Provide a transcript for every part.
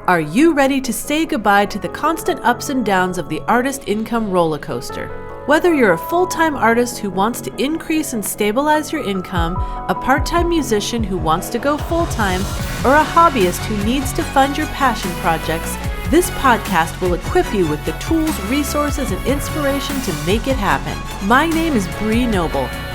Are you ready to say goodbye to the constant ups and downs of the artist income roller coaster? Whether you're a full-time artist who wants to increase and stabilize your income, a part-time musician who wants to go full-time, or a hobbyist who needs to fund your passion projects, this podcast will equip you with the tools, resources, and inspiration to make it happen. My name is Bree.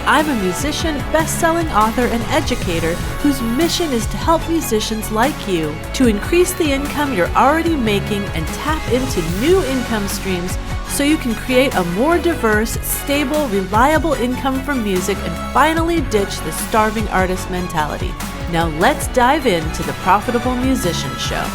I'm a musician, best-selling author, and educator whose mission is to help musicians like you to increase the income you're already making and tap into new income streams so you can create a more diverse, stable, reliable income from music and finally ditch the starving artist mentality. Now let's dive into the Profitable Musician Show.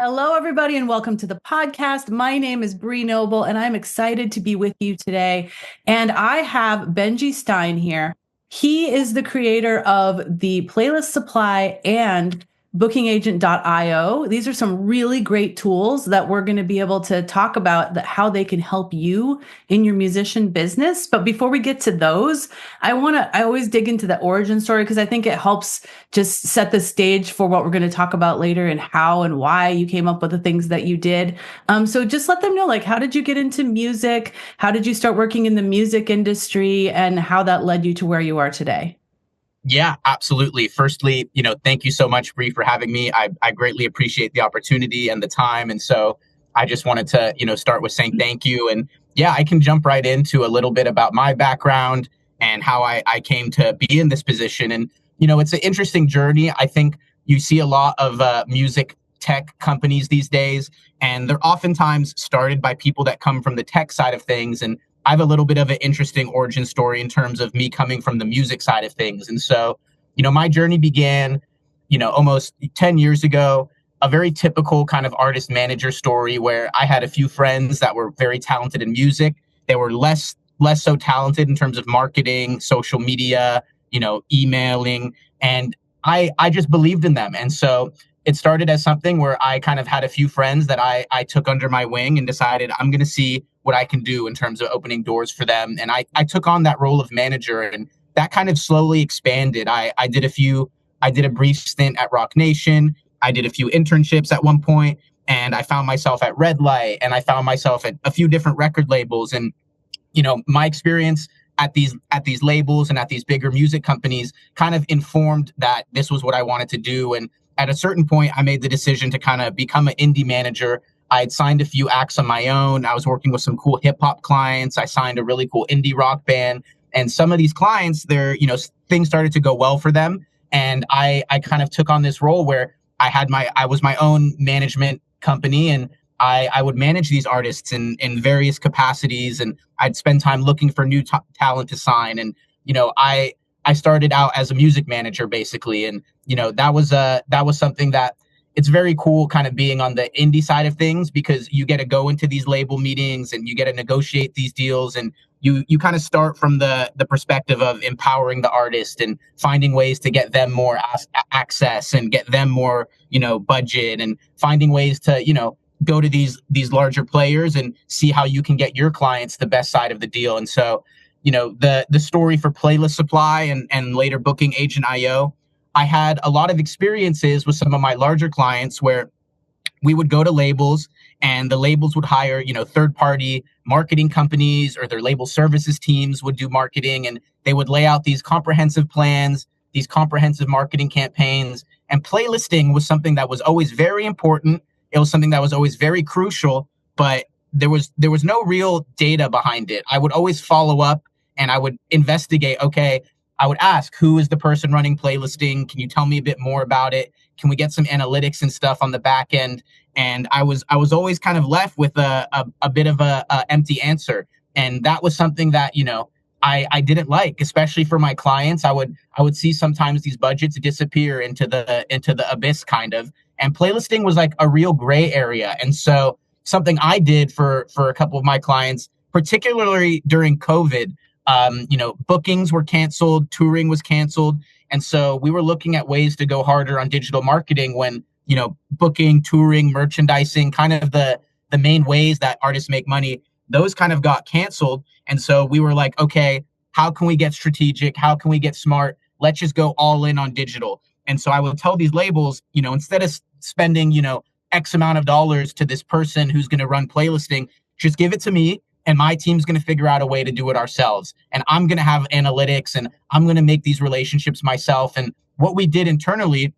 Hello, everybody, and welcome to the podcast. My name is Bree, and I'm excited to be with you today. And I have Benji Stein here. He is the creator of the Playlist Supply and bookingagent.io. These are some really great tools that we're going to be able to talk about how they can help you in your musician business. But before we get to those, I always dig into the origin story because I think it helps just set the stage for what we're going to talk about later and how and why you came up with the things that you did. So just let them know, how did you get into music? How did you start working in the music industry and how that led you to where you are today? Yeah, absolutely. Firstly, thank you so much, Bree, for having me. I greatly appreciate the opportunity and the time. And so I just wanted to, start with saying thank you. And yeah, I can jump right into a little bit about my background and how I came to be in this position. And, it's an interesting journey. I think you see a lot of music tech companies these days, and they're oftentimes started by people that come from the tech side of things. And I have a little bit of an interesting origin story in terms of me coming from the music side of things. And so, my journey began, almost 10 years ago, a very typical kind of artist manager story where I had a few friends that were very talented in music. They were less so talented in terms of marketing, social media, emailing. And I just believed in them. And so it started as something where I kind of had a few friends that I took under my wing and decided I'm going to see what I can do in terms of opening doors for them. And I took on that role of manager, and that kind of slowly expanded. I did a brief stint at Rock Nation. I did a few internships at one point, and I found myself at Red Light, and I found myself at a few different record labels. And, my experience at these labels and at these bigger music companies kind of informed that this was what I wanted to do. And at a certain point, I made the decision to kind of become an indie manager. I had signed a few acts on my own. I was working with some cool hip hop clients. I signed a really cool indie rock band. And some of these clients, things started to go well for them. And I kind of took on this role where I was my own management company, and I would manage these artists in various capacities. And I'd spend time looking for new talent to sign. And, I started out as a music manager, basically. And, that was something that it's very cool kind of being on the indie side of things, because you get to go into these label meetings and you get to negotiate these deals, and you kind of start from the perspective of empowering the artist and finding ways to get them more access and get them more, budget, and finding ways to, go to these larger players and see how you can get your clients the best side of the deal. And so, the story for Playlist Supply and later Booking Agent.io, I had a lot of experiences with some of my larger clients where we would go to labels, and the labels would hire, third-party marketing companies, or their label services teams would do marketing, and they would lay out these comprehensive plans, these comprehensive marketing campaigns. And playlisting was something that was always very important. It was something that was always very crucial, but there was no real data behind it. I would always follow up and I would investigate. Okay, I would ask, who is the person running playlisting? Can you tell me a bit more about it? Can we get some analytics and stuff on the back end? And I was always kind of left with a bit of a empty answer. And that was something that, I didn't like, especially for my clients. I would see sometimes these budgets disappear into the abyss kind of. And playlisting was like a real gray area. And so something I did for a couple of my clients, particularly during COVID, bookings were canceled, touring was canceled. And so we were looking at ways to go harder on digital marketing when, booking, touring, merchandising, kind of the main ways that artists make money, those kind of got canceled. And so we were like, okay, how can we get strategic? How can we get smart? Let's just go all in on digital. And so I would tell these labels, instead of spending, X amount of dollars to this person who's going to run playlisting, just give it to me and my team's going to figure out a way to do it ourselves. And I'm going to have analytics and I'm going to make these relationships myself. And what we did internally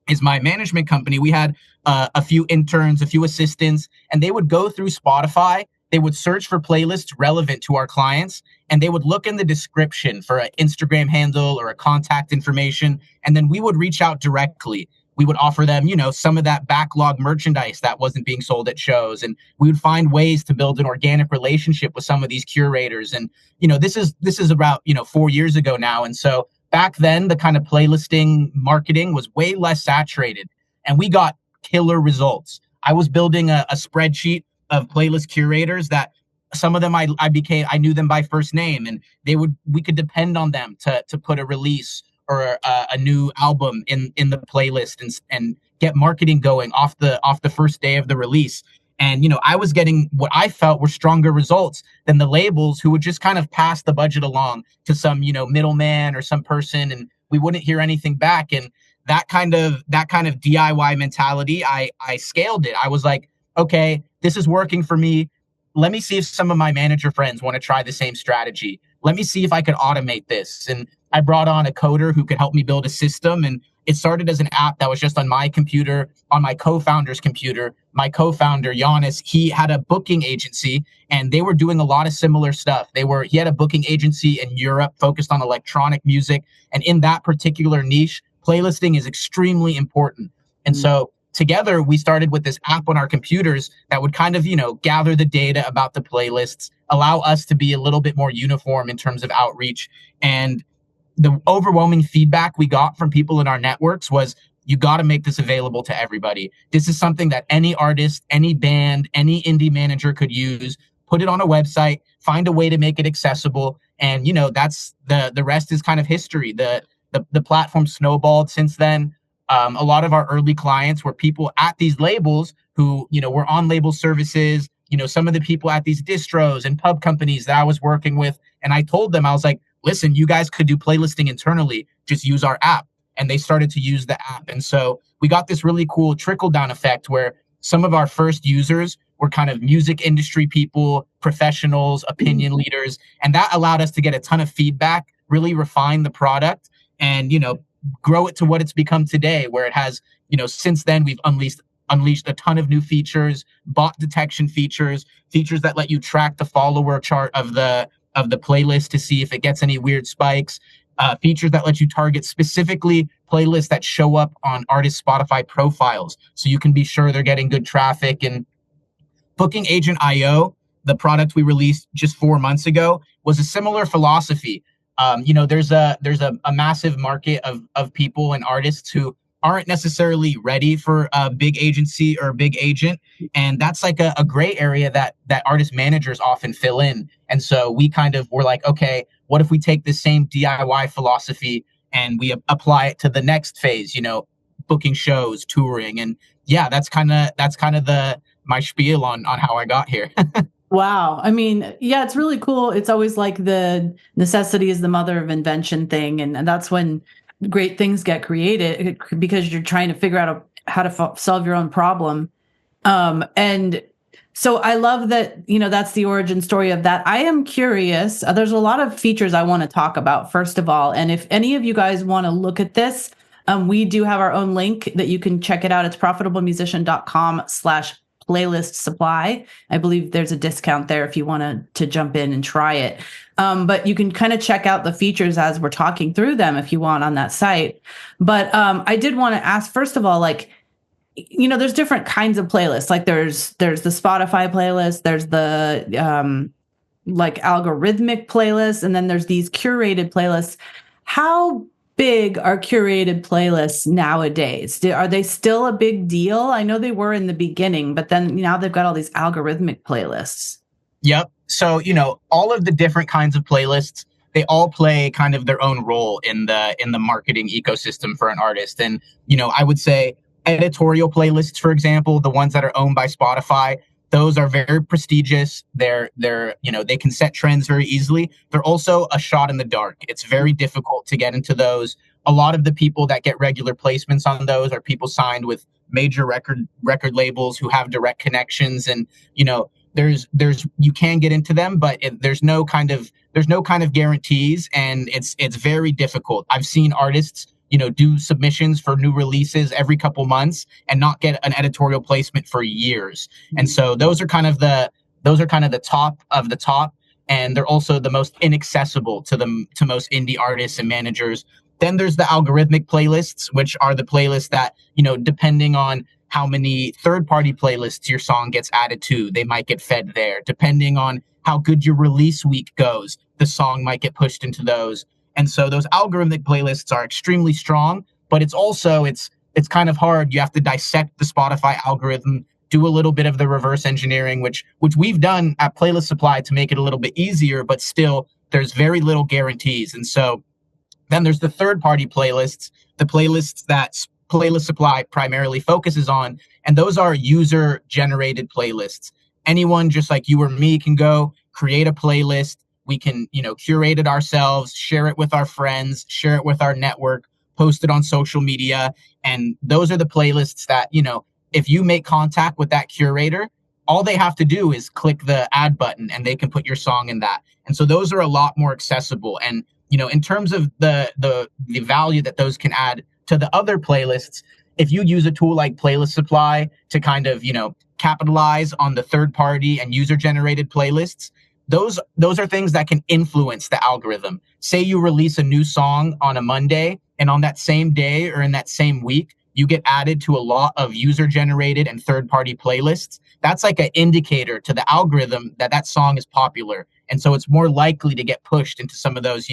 is my management company, we had a few interns, a few assistants, and they would go through Spotify. They would search for playlists relevant to our clients, and they would look in the description for an Instagram handle or a contact information. And then we would reach out directly. We would offer them, some of that backlog merchandise that wasn't being sold at shows. And we would find ways to build an organic relationship with some of these curators. And, this is about, 4 years ago now. And so back then, the kind of playlisting marketing was way less saturated, and we got killer results. I was building a spreadsheet of playlist curators that some of them I knew them by first name, and we could depend on them to put a release or a new album in the playlist and get marketing going off the first day of the release. And, I was getting what I felt were stronger results than the labels who would just kind of pass the budget along to some, middleman or some person, and we wouldn't hear anything back. And that kind of DIY mentality, I scaled it. I was like, okay, this is working for me. Let me see if some of my manager friends want to try the same strategy. Let me see if I could automate this. And I brought on a coder who could help me build a system. And it started as an app that was just on my computer, on my co-founder's computer. My co-founder, Giannis, he had a booking agency and they were doing a lot of similar stuff. He had a booking agency in Europe focused on electronic music. And in that particular niche, playlisting is extremely important. And so together, we started with this app on our computers that would kind of, gather the data about the playlists, allow us to be a little bit more uniform in terms of outreach. And the overwhelming feedback we got from people in our networks was, you got to make this available to everybody. This is something that any artist, any band, any indie manager could use. Put it on a website, find a way to make it accessible. And, that's the rest is kind of history. The platform snowballed since then. A lot of our early clients were people at these labels who, were on label services, some of the people at these distros and pub companies that I was working with. And I told them, I was like, listen, you guys could do playlisting internally, just use our app. And they started to use the app. And so we got this really cool trickle down effect where some of our first users were kind of music industry people, professionals, opinion leaders. And that allowed us to get a ton of feedback, really refine the product and, grow it to what it's become today, where it has, since then we've unleashed a ton of new features, bot detection features that let you track the follower chart of the playlist to see if it gets any weird spikes, features that let you target specifically playlists that show up on artist Spotify profiles, so you can be sure they're getting good traffic. And Booking Agent IO, the product we released just 4 months ago, was a similar philosophy. There's a massive market of people and artists who aren't necessarily ready for a big agency or a big agent. And that's like a gray area that artist managers often fill in. And so we kind of were like, okay, what if we take the same DIY philosophy and we apply it to the next phase, booking shows, touring. And yeah, that's kind of my spiel on how I got here. Wow. I mean, yeah, it's really cool. It's always like the necessity is the mother of invention thing. And that's when great things get created, because you're trying to figure out how to solve your own problem. And so I love that, that's the origin story of that. I am curious. There's a lot of features I want to talk about, first of all. And if any of you guys want to look at this, we do have our own link that you can check it out. It's profitablemusician.com/playlist supply. I believe there's a discount there if you want to jump in and try it. But you can kind of check out the features as we're talking through them if you want on that site. But I did want to ask, first of all, there's different kinds of playlists. Like there's the Spotify playlist, there's the algorithmic playlists, and then there's these curated playlists. How big are curated playlists nowadays? Are they still a big deal? I know they were in the beginning, but then now they've got all these algorithmic playlists. Yep. So, all of the different kinds of playlists, they all play kind of their own role in the marketing ecosystem for an artist. And, I would say editorial playlists, for example, the ones that are owned by Spotify, those are very prestigious. They can set trends very easily. They're also a shot in the dark. It's very difficult to get into those. a lot of the people that get regular placements on those are people signed with major record labels who have direct connections. And, there's you can get into them, but there's no kind of guarantees, and it's very difficult. I've seen artists, do submissions for new releases every couple months and not get an editorial placement for years. And so those are kind of the top of the top, and they're also the most inaccessible to most indie artists and managers. Then there's the algorithmic playlists, which are the playlists that, depending on how many third-party playlists your song gets added to, they might get fed there. Depending on how good your release week goes, the song might get pushed into those. And so those algorithmic playlists are extremely strong, but it's kind of hard. You have to dissect the Spotify algorithm, do a little bit of the reverse engineering, which we've done at Playlist Supply to make it a little bit easier, but still there's very little guarantees. And so then there's the third-party playlists, the playlists that Playlist Supply primarily focuses on, and those are user-generated playlists. Anyone just like you or me can go create a playlist. We can, curate it ourselves, share it with our friends, share it with our network, post it on social media. And those are the playlists that, if you make contact with that curator, all they have to do is click the add button and they can put your song in that. And so those are a lot more accessible. And, in terms of the value that those can add to the other playlists, if you use a tool like Playlist Supply to kind of, capitalize on the third party and user generated playlists, those are things that can influence the algorithm. Say you release a new song on a Monday, and on that same day or in that same week, you get added to a lot of user generated and third party playlists. That's like an indicator to the algorithm that song is popular. And so it's more likely to get pushed into some of those,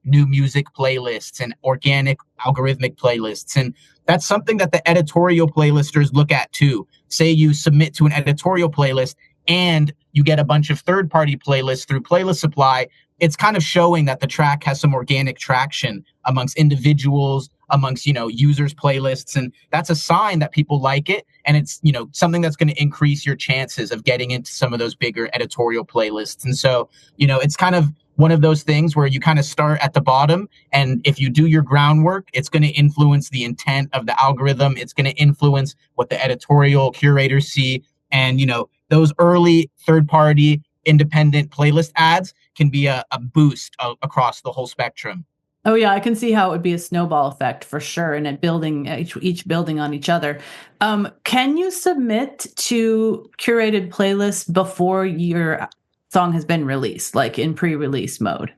new music playlists and organic algorithmic playlists. And that's something that the editorial playlisters look at too. Say you submit to an editorial playlist and you get a bunch of third-party playlists through Playlist Supply, it's kind of showing that the track has some organic traction amongst individuals, amongst, users' playlists. And that's a sign that people like it. And it's, something that's going to increase your chances of getting into some of those bigger editorial playlists. And so, it's kind of one of those things where you kind of start at the bottom. And if you do your groundwork, it's going to influence the intent of the algorithm. It's going to influence what the editorial curators see. And, those early third-party independent playlist ads can be a boost across the whole spectrum. Oh yeah, I can see how it would be a snowball effect for sure, and it building each building on each other. Can you submit to curated playlists before your song has been released, like in pre-release mode?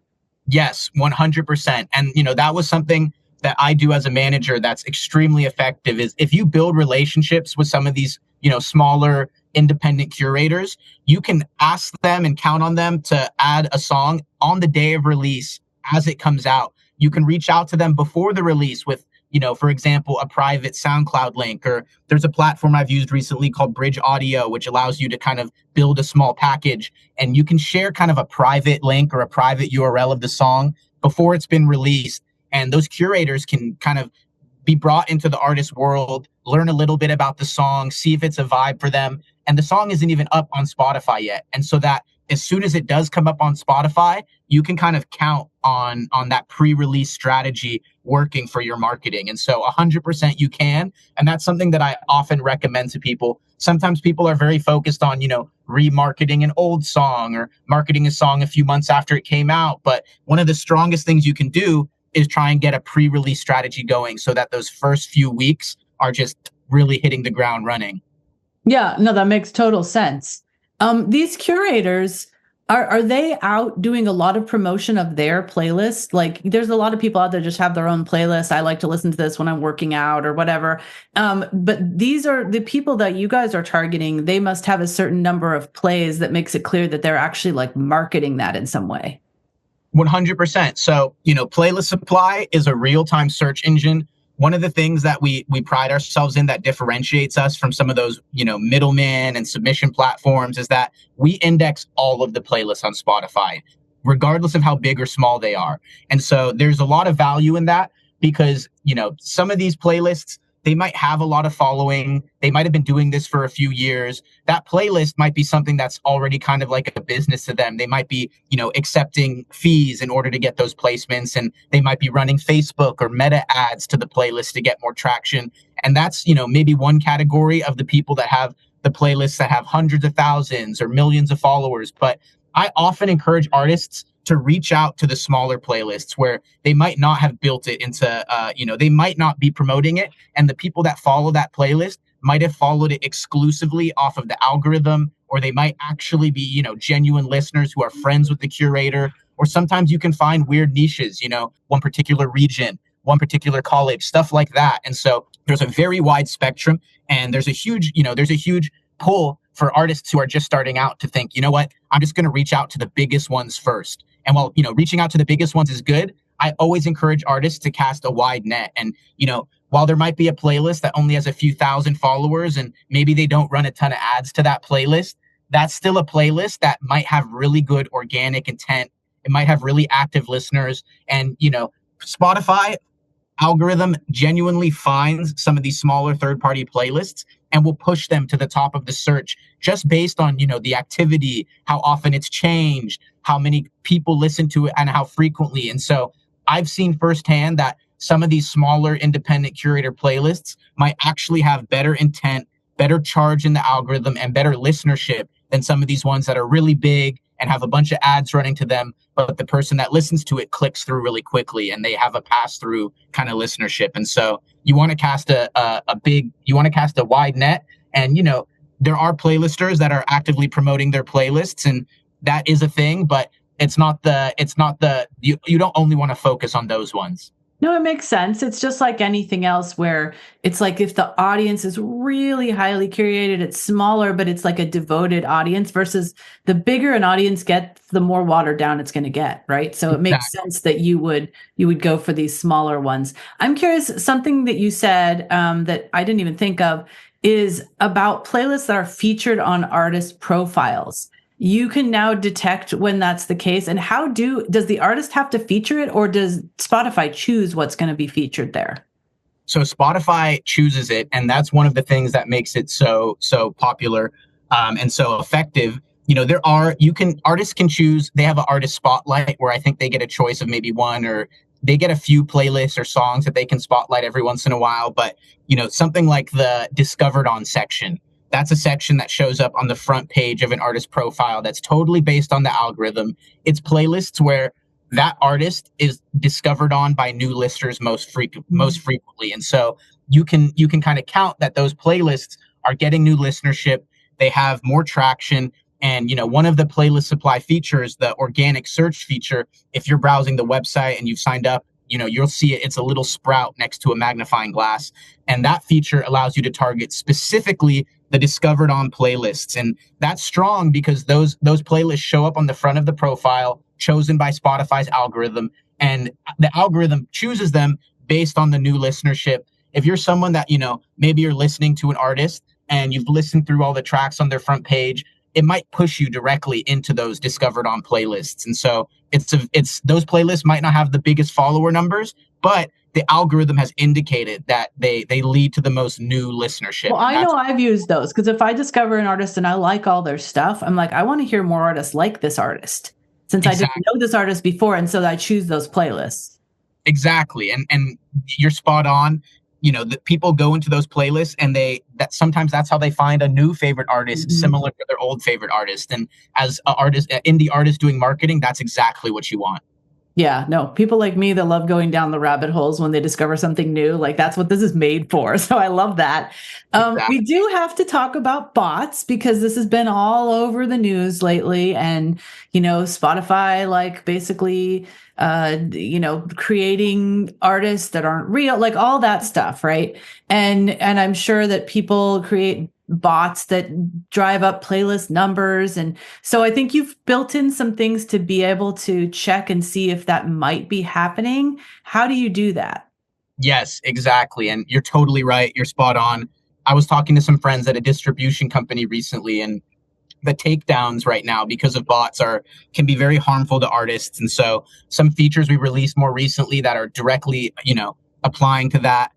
Yes, 100%. And that was something that I do as a manager that's extremely effective. Is if you build relationships with some of these smaller independent curators, you can ask them and count on them to add a song on the day of release as it comes out. You can reach out to them before the release with, for example, a private SoundCloud link, or there's a platform I've used recently called Bridge Audio, which allows you to kind of build a small package, and you can share kind of a private link or a private URL of the song before it's been released. And those curators can kind of be brought into the artist world, learn a little bit about the song, see if it's a vibe for them. And the song isn't even up on Spotify yet. And so that as soon as it does come up on Spotify, you can kind of count on that pre-release strategy working for your marketing. And so 100% you can. And that's something that I often recommend to people. Sometimes people are very focused on, remarketing an old song or marketing a song a few months after it came out. But one of the strongest things you can do is try and get a pre-release strategy going so that those first few weeks are just really hitting the ground running. Yeah, no, that makes total sense. These curators, are they out doing a lot of promotion of their playlist? Like, there's a lot of people out there just have their own playlist. I like to listen to this when I'm working out or whatever. But these are the people that you guys are targeting. They must have a certain number of plays that makes it clear that they're actually like marketing that in some way. 100%. So, Playlist Supply is a real-time search engine. One of the things that we pride ourselves in that differentiates us from some of those, middlemen and submission platforms is that we index all of the playlists on Spotify, regardless of how big or small they are. And so there's a lot of value in that because, some of these playlists, they might have a lot of following. They might have been doing this for a few years. That playlist might be something that's already kind of like a business to them. They might be, accepting fees in order to get those placements, and they might be running Facebook or Meta ads to the playlist to get more traction. And that's, maybe one category of the people that have the playlists that have hundreds of thousands or millions of followers. But I often encourage artists to reach out to the smaller playlists where they might not have built it into, they might not be promoting it. And the people that follow that playlist might have followed it exclusively off of the algorithm, or they might actually be, genuine listeners who are friends with the curator. Or sometimes you can find weird niches, one particular region, one particular college, stuff like that. And so there's a very wide spectrum, and there's a huge pull for artists who are just starting out to think, you know what, I'm just going to reach out to the biggest ones first. And while, reaching out to the biggest ones is good, I always encourage artists to cast a wide net. And, while there might be a playlist that only has a few thousand followers and maybe they don't run a ton of ads to that playlist, that's still a playlist that might have really good organic intent. It might have really active listeners. And, Spotify algorithm genuinely finds some of these smaller third-party playlists and will push them to the top of the search just based on, the activity, how often it's changed, how many people listen to it, and how frequently. And so I've seen firsthand that some of these smaller independent curator playlists might actually have better intent, better charge in the algorithm, and better listenership than some of these ones that are really big and have a bunch of ads running to them, but the person that listens to it clicks through really quickly and they have a pass-through kind of listenership. And so you want to cast a wide net. And, there are playlisters that are actively promoting their playlists, and that is a thing, but you don't only want to focus on those ones. No, it makes sense. It's just like anything else where it's like if the audience is really highly curated, it's smaller, but it's like a devoted audience versus the bigger an audience gets, the more watered down it's going to get, right? So it makes sense that you would go for these smaller ones. I'm curious, something that you said that I didn't even think of is about playlists that are featured on artist profiles. You can now detect when that's the case. And does the artist have to feature it, or does Spotify choose what's going to be featured there? So Spotify chooses it, and that's one of the things that makes it so popular and so effective. Artists can choose. They have an artist spotlight where I think they get a choice of maybe one, or they get a few playlists or songs that they can spotlight every once in a while. But something like the Discovered On section. That's a section that shows up on the front page of an artist profile that's totally based on the algorithm. It's playlists where that artist is discovered on by new listeners most frequently. And so you can kind of count that those playlists are getting new listenership. They have more traction. And, one of the playlist supply features, the organic search feature, if you're browsing the website and you've signed up, you'll see it. It's a little sprout next to a magnifying glass. And that feature allows you to target specifically the Discovered On playlists. And that's strong because those playlists show up on the front of the profile, chosen by Spotify's algorithm. And the algorithm chooses them based on the new listenership. If you're someone that, maybe you're listening to an artist and you've listened through all the tracks on their front page, it might push you directly into those Discovered On playlists. And so it's those playlists might not have the biggest follower numbers, but the algorithm has indicated that they lead to the most new listenership. Well, I know I've used those because if I discover an artist and I like all their stuff, I'm like, I want to hear more artists like this artist since I didn't know this artist before. And so I choose those playlists. Exactly. And you're spot on. The people go into those playlists and sometimes that's how they find a new favorite artist similar to their old favorite artist. And as an indie artist doing marketing, that's exactly what you want. Yeah, no, people like me that love going down the rabbit holes when they discover something new, like that's what this is made for. So I love that. Exactly. We do have to talk about bots because this has been all over the news lately. And, Spotify, like basically, creating artists that aren't real, like all that stuff. Right. And I'm sure that people create bots that drive up playlist numbers. And so I think you've built in some things to be able to check and see if that might be happening. How do you do that? Yes, exactly. And you're totally right. You're spot on. I was talking to some friends at a distribution company recently, and the takedowns right now because of bots can be very harmful to artists. And so some features we released more recently that are directly, applying to that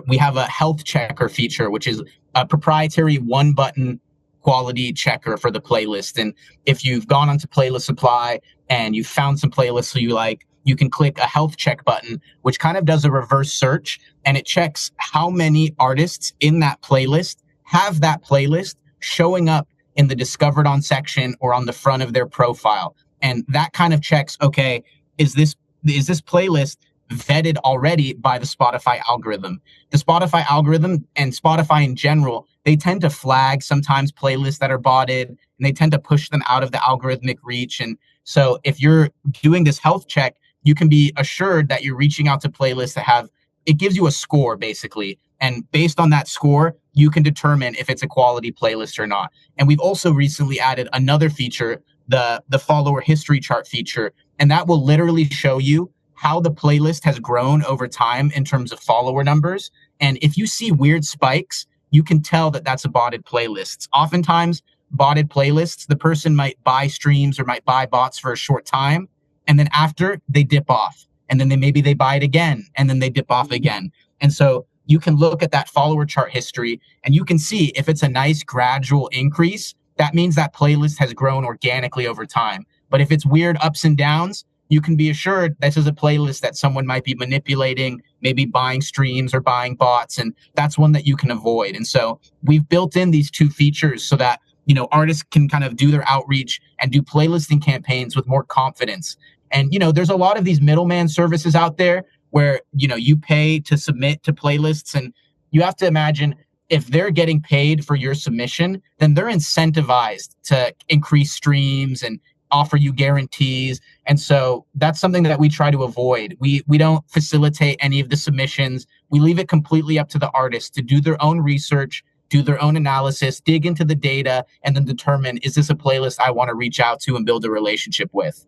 we have a health checker feature, which is a proprietary one button quality checker for the playlist. And if you've gone onto Playlist Supply and you've found some playlists you like, you can click a health check button, which kind of does a reverse search, and it checks how many artists in that playlist have that playlist showing up in the discovered on section or on the front of their profile. And that kind of checks, okay, is this playlist vetted already by the Spotify algorithm? The Spotify algorithm and Spotify in general, they tend to flag sometimes playlists that are botted, and they tend to push them out of the algorithmic reach. And so if you're doing this health check, you can be assured that you're reaching out to playlists that have, it gives you a score basically. And based on that score, you can determine if it's a quality playlist or not. And we've also recently added another feature, the follower history chart feature. And that will literally show you how the playlist has grown over time in terms of follower numbers. And if you see weird spikes, you can tell that that's a botted playlist. Oftentimes, botted playlists, the person might buy streams or might buy bots for a short time, and then after they dip off, and then maybe they buy it again, and then they dip off again. And so you can look at that follower chart history, and you can see if it's a nice gradual increase, that means that playlist has grown organically over time. But if it's weird ups and downs, you can be assured this is a playlist that someone might be manipulating, maybe buying streams or buying bots, and that's one that you can avoid. And so we've built in these two features so that, you know, artists can kind of do their outreach and do playlisting campaigns with more confidence. And, you know, there's a lot of these middleman services out there where, you know, you pay to submit to playlists, and you have to imagine if they're getting paid for your submission, then they're incentivized to increase streams and offer you guarantees. And so that's something that we try to avoid. We don't facilitate any of the submissions. We leave it completely up to the artists to do their own research, do their own analysis, dig into the data, and then determine, is this a playlist I want to reach out to and build a relationship with?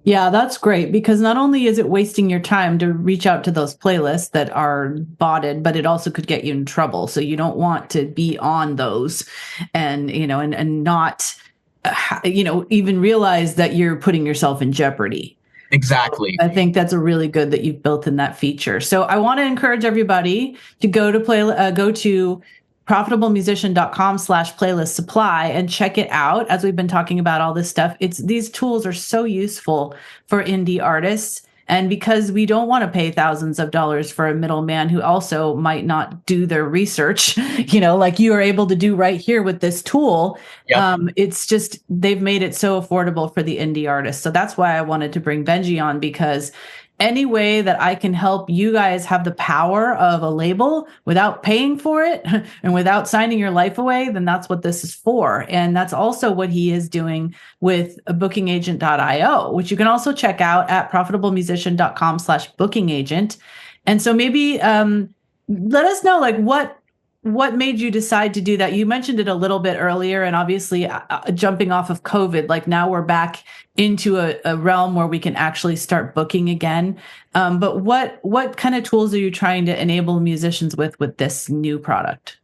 Yeah, that's great, because not only is it wasting your time to reach out to those playlists that are botted, but it also could get you in trouble. So you don't want to be on those and, you know, and not, you know, even realize that you're putting yourself in jeopardy. Exactly. I think that's a really good that you've built in that feature. So I want to encourage everybody to go to profitablemusician.com/playlist supply and check it out. As we've been talking about all this stuff, these tools are so useful for indie artists. And because we don't want to pay thousands of dollars for a middleman who also might not do their research, you know, like you are able to do right here with this tool. Yep. It's just, they've made it so affordable for the indie artists. So that's why I wanted to bring Benji on, because any way that I can help you guys have the power of a label without paying for it and without signing your life away, then that's what this is for. And that's also what he is doing with bookingagent.io, which you can also check out at profitablemusician.com/bookingagent. And so maybe let us know, like, what made you decide to do that? You mentioned it a little bit earlier, and obviously jumping off of COVID, like now we're back into a realm where we can actually start booking again. But what kind of tools are you trying to enable musicians with this new product?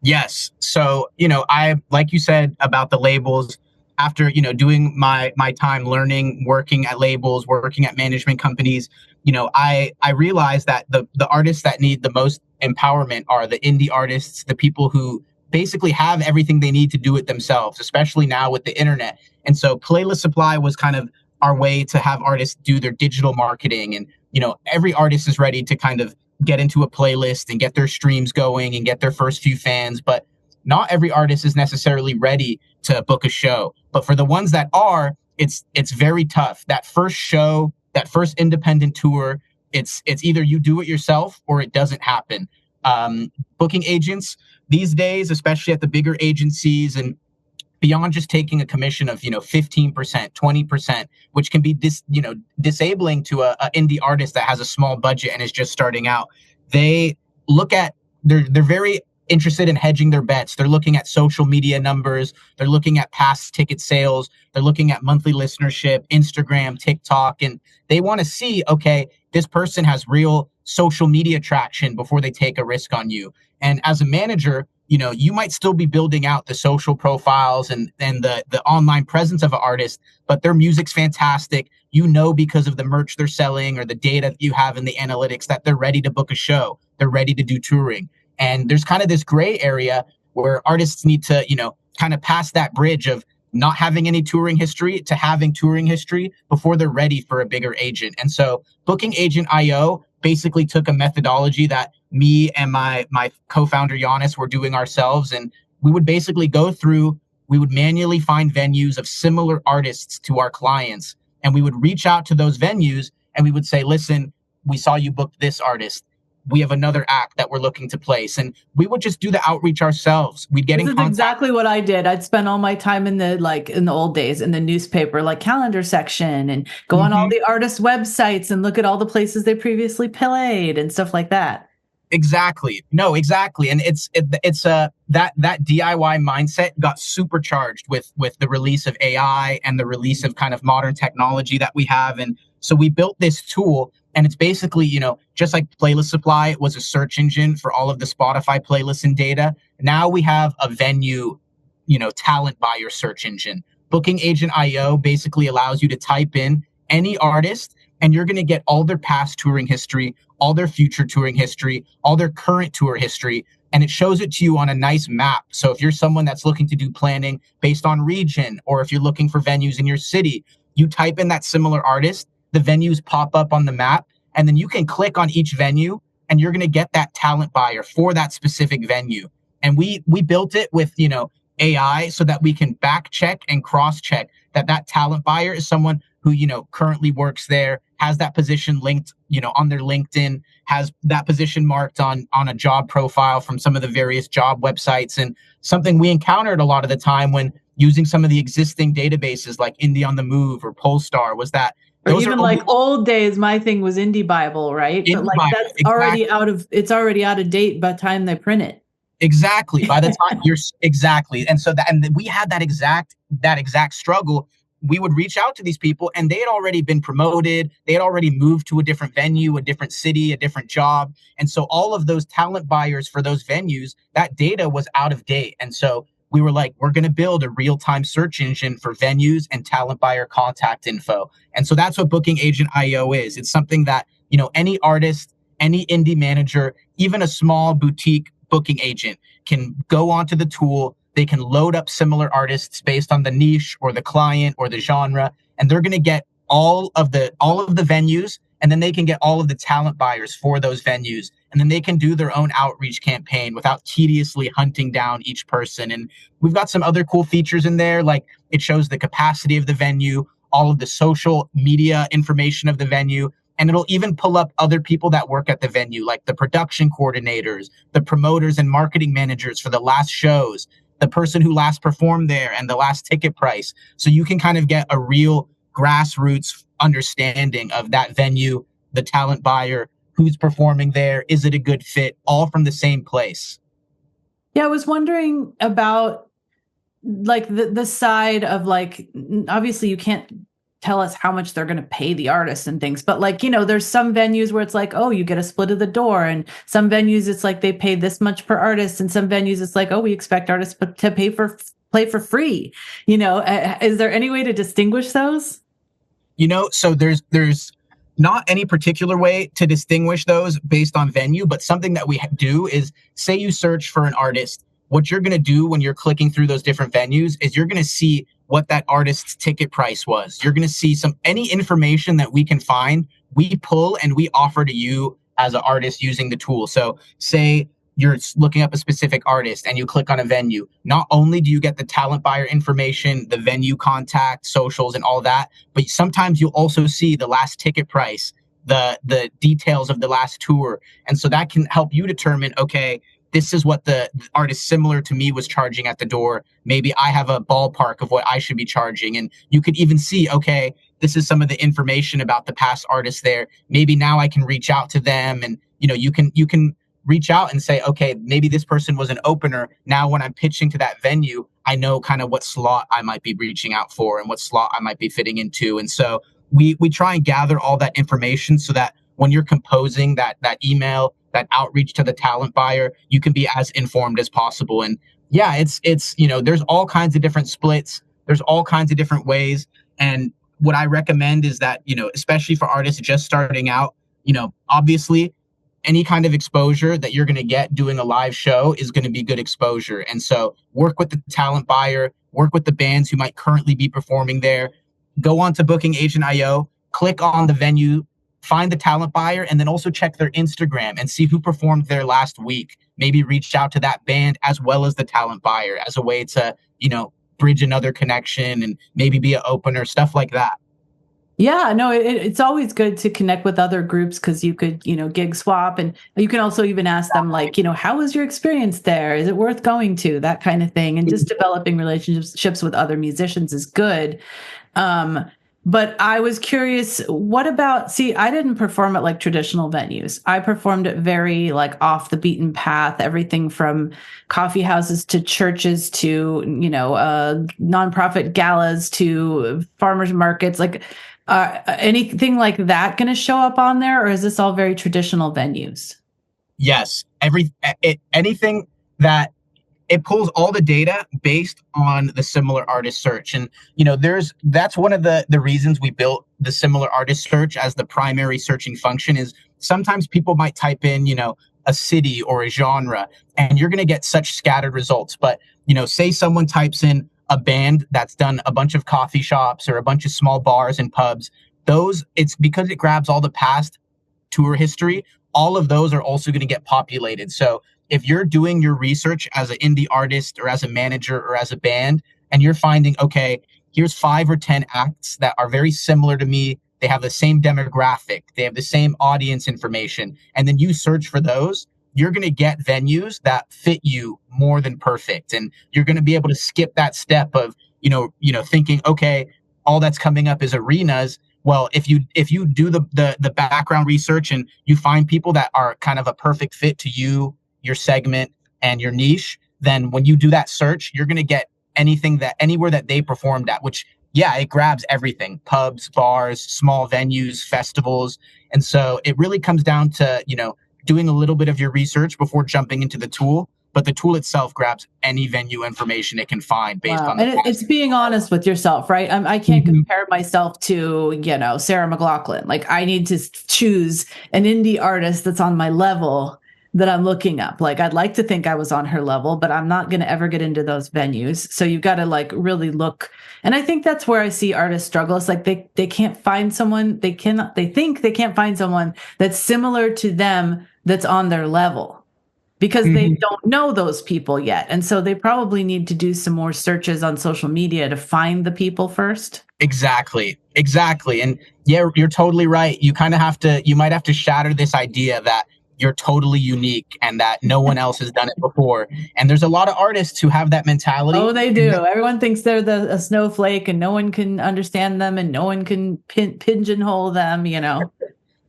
Yes. So, you know, like you said about the labels, after, you know, doing my time learning, working at labels, working at management companies, you know, I realized that the artists that need the most empowerment are the indie artists, the people who basically have everything they need to do it themselves, especially now with the internet. And so Playlist Supply was kind of our way to have artists do their digital marketing. And, you know, every artist is ready to kind of get into a playlist and get their streams going and get their first few fans. But not every artist is necessarily ready to book a show. But for the ones that are, it's very tough. That first show, that first independent tour, it's either you do it yourself or it doesn't happen. Booking agents these days, especially at the bigger agencies, and beyond just taking a commission of, you know, 15%, 20%, which can be disabling to a indie artist that has a small budget and is just starting out. They look at, they're very interested in hedging their bets. They're looking at social media numbers. They're looking at past ticket sales. They're looking at monthly listenership, Instagram, TikTok, and they want to see, okay, this person has real social media traction before they take a risk on you. And as a manager, you might still be building out the social profiles and the online presence of an artist, but their music's fantastic. Because of the merch they're selling or the data that you have in the analytics that they're ready to book a show, they're ready to do touring. And there's kind of this gray area where artists need to, kind of pass that bridge of not having any touring history to having touring history before they're ready for a bigger agent. And so Booking Agent IO basically took a methodology that me and my co-founder Giannis were doing ourselves. And we would basically we would manually find venues of similar artists to our clients. And we would reach out to those venues and we would say, listen, we saw you book this artist. We have another act that we're looking to place. And we would just do the outreach ourselves. We'd get in contact. This is exactly what I did. I'd spend all my time in the old days in the newspaper, like calendar section, and go on all the artist websites and look at all the places they previously played and stuff like that. Exactly. No, exactly. And it's that DIY mindset got supercharged with the release of AI and the release of kind of modern technology that we have. And so we built this tool, and it's basically, just like Playlist Supply was a search engine for all of the Spotify playlists and data. Now we have a venue, talent buyer search engine. Booking Agent IO basically allows you to type in any artist, and you're going to get all their past touring history, all their future touring history, all their current tour history, and it shows it to you on a nice map. So if you're someone that's looking to do planning based on region, or if you're looking for venues in your city, you type in that similar artist, the venues pop up on the map, and then you can click on each venue, and you're going to get that talent buyer for that specific venue. And we built it with, AI so that we can back check and cross check that talent buyer is someone who, currently works there, has that position linked, on their LinkedIn, has that position marked on a job profile from some of the various job websites. And something we encountered a lot of the time when using some of the existing databases like Indie on the Move or Polestar was that or even like old days, my thing was Indie Bible, right? But like that's already already out of date by the time they print it. Exactly. By the time exactly. And so we had that exact struggle. We would reach out to these people and they had already been promoted. They had already moved to a different venue, a different city, a different job. And so all of those talent buyers for those venues, that data was out of date. And so we were like, we're going to build a real-time search engine for venues and talent buyer contact info. And so that's what Booking Agent IO is. It's something that, any artist, any indie manager, even a small boutique booking agent can go onto the tool. They can load up similar artists based on the niche or the client or the genre, and they're going to get all of the venues, and then they can get all of the talent buyers for those venues, and then they can do their own outreach campaign without tediously hunting down each person. And we've got some other cool features in there, like it shows the capacity of the venue, all of the social media information of the venue, and it'll even pull up other people that work at the venue, like the production coordinators, the promoters and marketing managers for the last shows, the person who last performed there, and the last ticket price. So you can kind of get a real grassroots understanding of that venue, the talent buyer, who's performing there, is it a good fit, all from the same place. Yeah, I was wondering about like the side of like, obviously you can't tell us how much they're going to pay the artists and things, but like, there's some venues where it's like, oh, you get a split of the door, and some venues it's like they pay this much per artist, and some venues it's like, oh, we expect artists to play for free. Is there any way to distinguish those? So there's not any particular way to distinguish those based on venue, but something that we do is, say you search for an artist, what you're going to do when you're clicking through those different venues is you're going to see what that artist's ticket price was. You're going to see any information that we can find, we pull and we offer to you as an artist using the tool. So say you're looking up a specific artist and you click on a venue. Not only do you get the talent buyer information, the venue contact, socials, and all that, but sometimes you'll also see the last ticket price, the details of the last tour. And so that can help you determine, okay, this is what the artist similar to me was charging at the door. Maybe I have a ballpark of what I should be charging. And you could even see, okay, this is some of the information about the past artists there. Maybe now I can reach out to them, and you can reach out and say, okay, maybe this person was an opener. Now when I'm pitching to that venue, I know kind of what slot I might be reaching out for and what slot I might be fitting into. And so we try and gather all that information so that when you're composing that email that outreach to the talent buyer, you can be as informed as possible. And yeah, it's there's all kinds of different splits. There's all kinds of different ways. And what I recommend is that, especially for artists just starting out, obviously any kind of exposure that you're going to get doing a live show is going to be good exposure. And so work with the talent buyer, work with the bands who might currently be performing there, go on to Booking Agent IO, click on the venue, find the talent buyer, and then also check their Instagram and see who performed there last week. Maybe reach out to that band as well as the talent buyer as a way to, bridge another connection and maybe be an opener, stuff like that. Yeah, no, it's always good to connect with other groups because you could, gig swap, and you can also even ask them like, how was your experience there? Is it worth going to? That kind of thing. And just developing relationships with other musicians is good. But I was curious, what about, I didn't perform at like traditional venues. I performed at very like off the beaten path, everything from coffee houses to churches to, nonprofit galas to farmers markets. Like, anything like that going to show up on there, or is this all very traditional venues? Yes, anything that it pulls all the data based on the similar artist search. And, that's one of the reasons we built the similar artist search as the primary searching function is sometimes people might type in, a city or a genre, and you're going to get such scattered results. But, say someone types in a band that's done a bunch of coffee shops or a bunch of small bars and pubs, it's because it grabs all the past tour history. All of those are also going to get populated. So if you're doing your research as an indie artist or as a manager or as a band, and you're finding, okay, here's 5 or 10 acts that are very similar to me, they have the same demographic, they have the same audience information, and then you search for those, you're going to get venues that fit you more than perfect. And you're going to be able to skip that step of, thinking, okay, all that's coming up is arenas. Well, if you do the background research and you find people that are kind of a perfect fit to you, your segment and your niche, then when you do that search, you're going to get anywhere that they performed at, which, yeah, it grabs everything: pubs, bars, small venues, festivals. And so it really comes down to, doing a little bit of your research before jumping into the tool. But the tool itself grabs any venue information it can find based on. And it's being honest with yourself, right? I can't compare myself to, Sarah McLachlan. Like, I need to choose an indie artist that's on my level that I'm looking up. Like, I'd like to think I was on her level, but I'm not going to ever get into those venues. So you've got to like really look. And I think that's where I see artists struggle. It's like they can't find someone. They think they can't find someone that's similar to them that's on their level, because they don't know those people yet. And so they probably need to do some more searches on social media to find the people first. Exactly. And yeah, you're totally right. You might have to shatter this idea that you're totally unique and that no one else has done it before. And there's a lot of artists who have that mentality. Oh, they do. Everyone thinks they're a snowflake and no one can understand them and no one can pigeonhole them,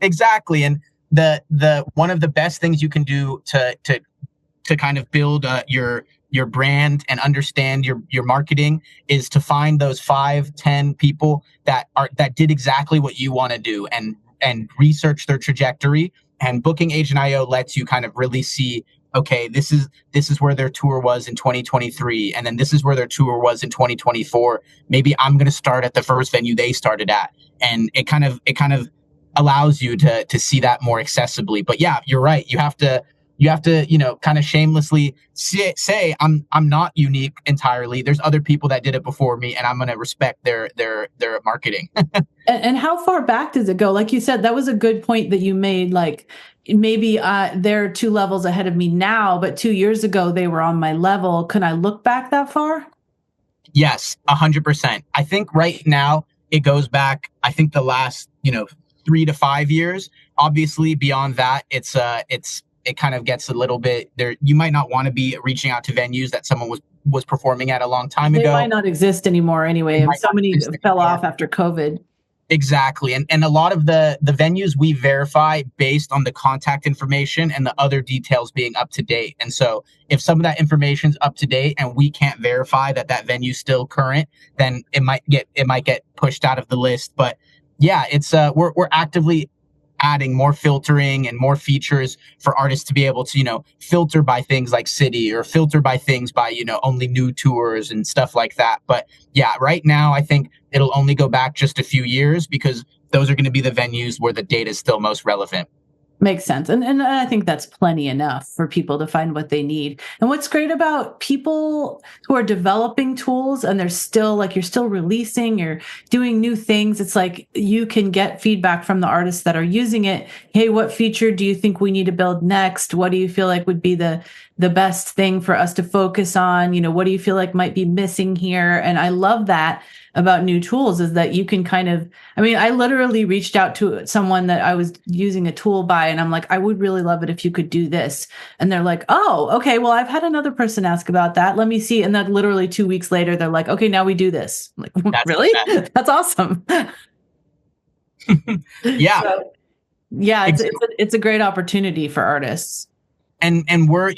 Exactly. And the one of the best things you can do to kind of build your brand and understand your marketing is to find those 5-10 people that did exactly what you want to do and research their trajectory. And Booking Agent IO lets you kind of really see, okay, this is where their tour was in 2023, and then this is where their tour was in 2024. Maybe I'm going to start at the first venue they started at, and it kind of allows you to see that more accessibly. But yeah, you're right. You have to kind of shamelessly say I'm not unique entirely. There's other people that did it before me, and I'm going to respect their marketing. And how far back does it go? Like you said, that was a good point that you made. Like, maybe they're 2 levels ahead of me now, but 2 years ago they were on my level. Can I look back that far? Yes, 100%. I think right now it goes back, I think the last, 3 to 5 years. Obviously beyond that, it kind of gets a little bit there. You might not want to be reaching out to venues that someone was performing at a long time ago. They might not exist anymore anyway. And so many fell off after COVID. Exactly. And a lot of the venues we verify based on the contact information and the other details being up to date. And so if some of that information's up to date and we can't verify that venue's still current, then it might get pushed out of the list. But yeah, it's we're actively adding more filtering and more features for artists to be able to, filter by things like city or filter by things by, only new tours and stuff like that. But yeah, right now, I think it'll only go back just a few years because those are going to be the venues where the data is still most relevant. Makes sense. And I think that's plenty enough for people to find what they need. And what's great about people who are developing tools and they're still like, you're still releasing, you're doing new things. It's like you can get feedback from the artists that are using it. Hey, what feature do you think we need to build next? What do you feel like would be the best thing for us to focus on? What do you feel like might be missing here? And I love that about new tools is that you can I literally reached out to someone that I was using a tool by, and I'm like, I would really love it if you could do this. And they're like, oh, okay, well, I've had another person ask about that. Let me see. And then literally 2 weeks later, they're like, okay, now we do this. I'm like, really? That's awesome. Yeah. So, yeah, it's a great opportunity for artists. And we're,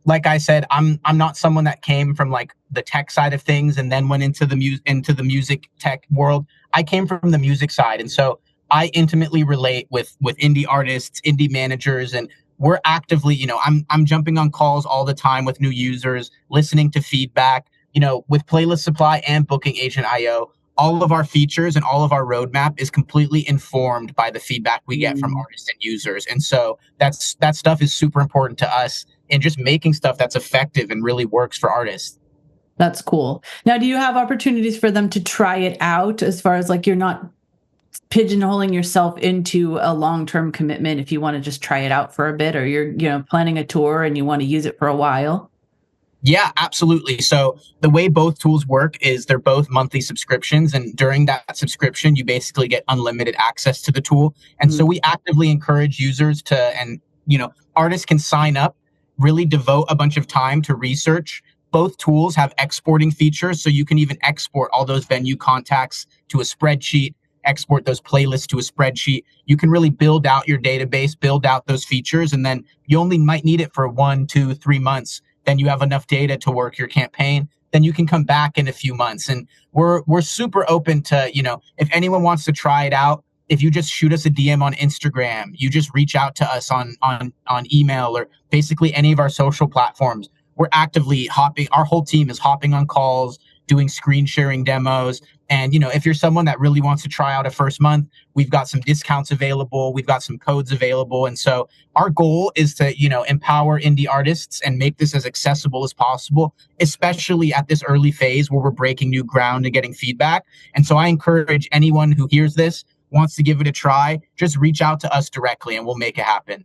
like I said, I'm not someone that came from like the tech side of things and then went into the music tech world. I came from the music side, and so I intimately relate with indie artists, indie managers, and we're actively, I'm jumping on calls all the time with new users, listening to feedback, with Playlist Supply and Booking Agent IO. All of our features and all of our roadmap is completely informed by the feedback we get from artists and users. And so that stuff is super important to us in just making stuff that's effective and really works for artists. That's cool. Now, do you have opportunities for them to try it out as far as like you're not pigeonholing yourself into a long-term commitment if you want to just try it out for a bit, or you're, planning a tour and you want to use it for a while? Yeah, absolutely. So the way both tools work is they're both monthly subscriptions. And during that subscription, you basically get unlimited access to the tool. And so we actively encourage users artists can sign up, really devote a bunch of time to research. Both tools have exporting features. So you can even export all those venue contacts to a spreadsheet, export those playlists to a spreadsheet. You can really build out your database, build out those features, and then you only might need it for 1, 2, 3 months. Then you have enough data to work your campaign. Then you can come back in a few months. And we're super open to, if anyone wants to try it out, if you just shoot us a DM on Instagram, you just reach out to us on email or basically any of our social platforms. We're actively hopping. Our whole team is hopping on calls, doing screen sharing demos. And, if you're someone that really wants to try out a first month, we've got some discounts available. We've got some codes available. And so our goal is to, empower indie artists and make this as accessible as possible, especially at this early phase where we're breaking new ground and getting feedback. And so I encourage anyone who hears this, wants to give it a try, just reach out to us directly and we'll make it happen.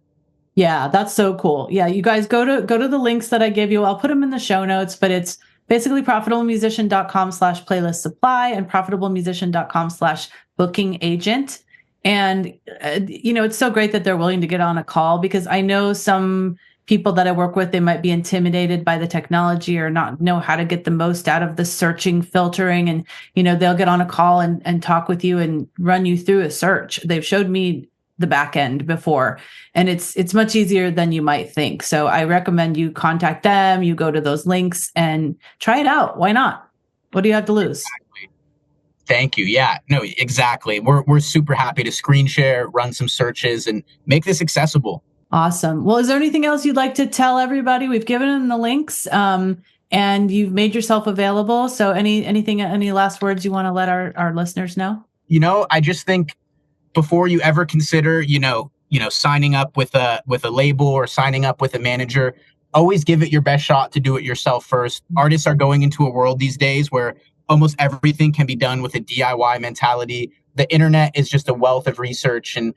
Yeah, that's so cool. Yeah, you guys go to the links that I gave you. I'll put them in the show notes, but it's basically profitablemusician.com/playlist supply and profitablemusician.com/booking agent. And, it's so great that they're willing to get on a call, because I know some people that I work with, they might be intimidated by the technology or not know how to get the most out of the searching, filtering. And, they'll get on a call and talk with you and run you through a search. They've showed me the back end before, and it's much easier than you might think. So I recommend you contact them, you go to those links and try it out. Why not? What do you have to lose? Exactly. Thank you. Yeah, no, exactly. We're super happy to screen share, run some searches, and make this accessible. Awesome. Well, is there anything else you'd like to tell everybody? We've given them the links, and you've made yourself available. So any last words you want to let our listeners know? I just think before you ever consider, signing up with a label or signing up with a manager, always give it your best shot to do it yourself first. Artists are going into a world these days where almost everything can be done with a DIY mentality. The internet is just a wealth of research, and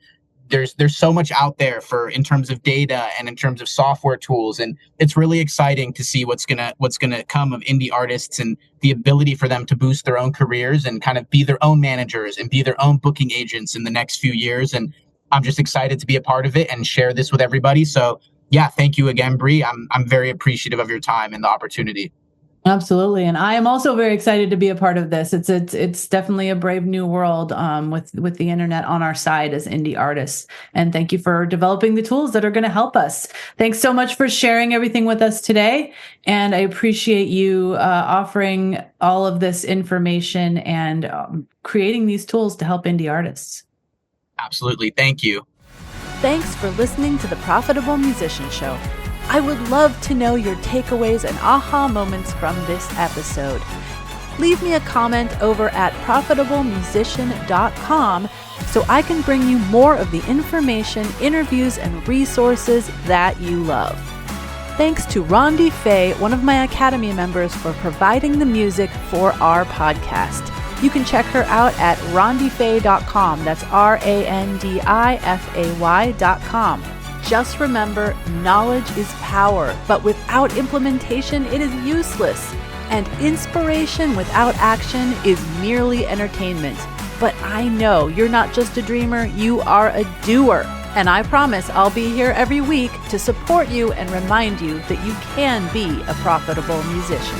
there's so much out there in terms of data and in terms of software tools. And it's really exciting to see what's gonna come of indie artists and the ability for them to boost their own careers and kind of be their own managers and be their own booking agents in the next few years. And I'm just excited to be a part of it and share this with everybody. So yeah, thank you again, Bree. I'm very appreciative of your time and the opportunity. Absolutely. And I am also very excited to be a part of this. It's definitely a brave new world with the internet on our side as indie artists. And thank you for developing the tools that are going to help us. Thanks so much for sharing everything with us today. And I appreciate you offering all of this information and creating these tools to help indie artists. Absolutely. Thank you. thanks for listening to the Profitable Musician Show. I would love to know your takeaways and aha moments from this episode. Leave me a comment over at profitablemusician.com so I can bring you more of the information, interviews, and resources that you love. Thanks to Rondi Faye, one of my Academy members, for providing the music for our podcast. You can check her out at rondifay.com. That's RANDIFAY.com. Just remember, knowledge is power, but without implementation, it is useless. And inspiration without action is merely entertainment. But I know you're not just a dreamer, you are a doer. And I promise I'll be here every week to support you and remind you that you can be a profitable musician.